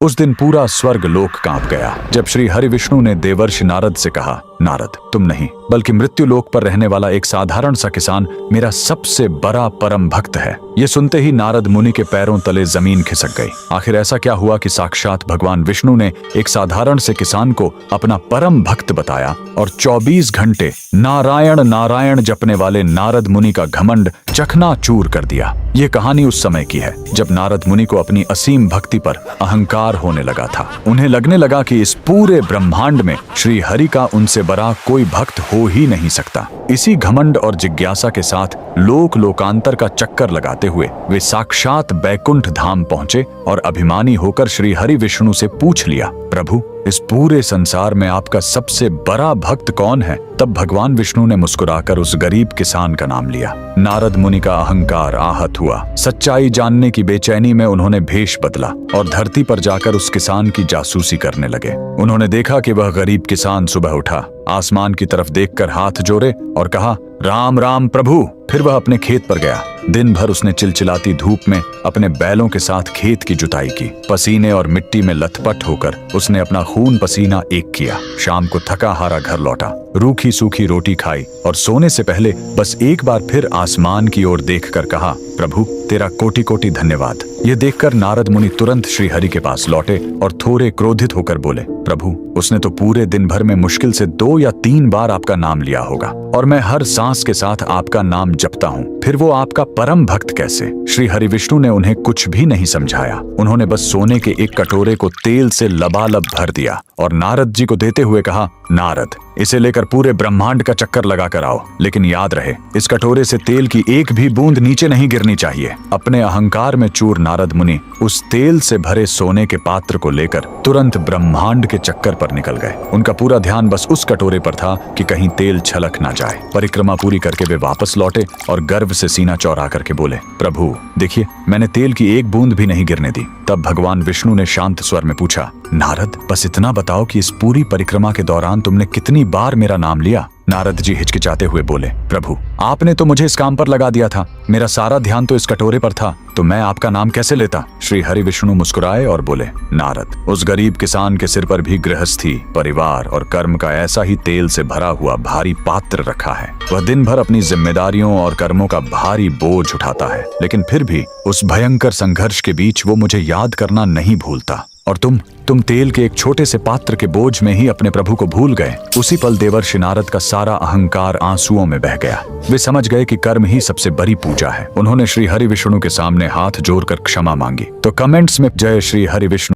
उस दिन पूरा स्वर्ग लोक कांप गया जब श्री हरि विष्णु ने देवर्षि नारद से कहा, नारद, तुम नहीं बल्कि मृत्यु लोक पर रहने वाला एक साधारण सा किसान मेरा सबसे बड़ा परम भक्त है। ये सुनते ही नारद मुनि के पैरों तले जमीन खिसक गई। आखिर ऐसा क्या हुआ कि साक्षात भगवान विष्णु ने एक साधारण से किसान को अपना परम भक्त बताया और 24 घंटे नारायण नारायण जपने वाले नारद मुनि का घमंड चकनाचूर कर दिया। ये कहानी उस समय की है जब नारद मुनि को अपनी असीम भक्ति पर अहंकार होने लगा था। उन्हें लगने लगा कि इस पूरे ब्रह्मांड में श्री हरि का उनसे बड़ा कोई भक्त हो ही नहीं सकता। इसी घमंड और जिज्ञासा के साथ लोक लोकांतर का चक्कर लगाते हुए वे साक्षात बैकुंठ धाम पहुंचे और अभिमानी होकर श्री हरि विष्णु से पूछ लिया, प्रभु, इस पूरे संसार में आपका सबसे बड़ा भक्त कौन है? तब भगवान विष्णु ने मुस्कुराकर उस गरीब किसान का नाम लिया। नारद मुनि का अहंकार आहत हुआ। सच्चाई जानने की बेचैनी में उन्होंने भेष बदला और धरती पर जाकर उस किसान की जासूसी करने लगे। उन्होंने देखा कि वह गरीब किसान सुबह उठा, आसमान की तरफ देखकर हाथ जोड़े और कहा, राम राम प्रभु। फिर वह अपने खेत पर गया। दिन भर उसने चिलचिलाती धूप में अपने बैलों के साथ खेत की जुताई की। पसीने और मिट्टी में लथपथ होकर उसने अपना खून पसीना एक किया। शाम को थका हारा घर लौटा, रूखी सूखी रोटी खाई और सोने से पहले बस एक बार फिर आसमान की ओर देखकर कहा, प्रभु, तेरा कोटि कोटि धन्यवाद। ये देखकर नारद मुनि तुरंत श्री हरि के पास लौटे और थोड़े क्रोधित होकर बोले, प्रभु, उसने तो पूरे दिन भर में मुश्किल से 2 या 3 बार आपका नाम लिया होगा और मैं हर सांस के साथ आपका नाम जपता हूँ, फिर वो आपका परम भक्त कैसे? श्री हरि विष्णु ने उन्हें कुछ भी नहीं समझाया। उन्होंने बस सोने के एक कटोरे को तेल से लबालब भर दिया और नारद जी को देते हुए कहा, नारद, इसे लेकर पूरे ब्रह्मांड का चक्कर लगा कर आओ, लेकिन याद रहे, इस कटोरे से तेल की एक भी बूंद नीचे नहीं गिरनी चाहिए। अपने अहंकार में चूर नारद मुनि उस तेल से भरे सोने के पात्र को लेकर तुरंत ब्रह्मांड के चक्कर पर निकल गए। उनका पूरा ध्यान बस उस कटोरे पर था कि कहीं तेल छलक ना जाए। परिक्रमा पूरी करके वे वापस लौटे और गर्व से सीना चौड़ा करके बोले, प्रभु, देखिए, मैंने तेल की एक बूंद भी नहीं गिरने दी। तब भगवान विष्णु ने शांत स्वर में पूछा, नारद, बस इतना बताओ कि इस पूरी परिक्रमा के दौरान तुमने कितनी बार मेरा नाम लिया? नारद जी हिचकिचाते हुए बोले, प्रभु, आपने तो मुझे इस काम पर लगा दिया था, मेरा सारा ध्यान तो इस कटोरे पर था, तो मैं आपका नाम कैसे लेता? श्री हरि विष्णु मुस्कुराए और बोले, नारद, उस गरीब किसान के सिर पर भी गृहस्थी, परिवार और कर्म का ऐसा ही तेल से भरा हुआ भारी पात्र रखा है। वह दिन भर अपनी जिम्मेदारियों और कर्मों का भारी बोझ उठाता है, लेकिन फिर भी उस भयंकर संघर्ष के बीच वो मुझे याद करना नहीं भूलता। और तुम तेल के एक छोटे से पात्र के बोझ में ही अपने प्रभु को भूल गए। उसी पल देवर्षि नारद का सारा अहंकार आंसुओं में बह गया। वे समझ गए कि कर्म ही सबसे बड़ी पूजा है। उन्होंने श्री हरि विष्णु के सामने हाथ जोड़कर क्षमा मांगी। तो कमेंट्स में जय श्री हरि विष्णु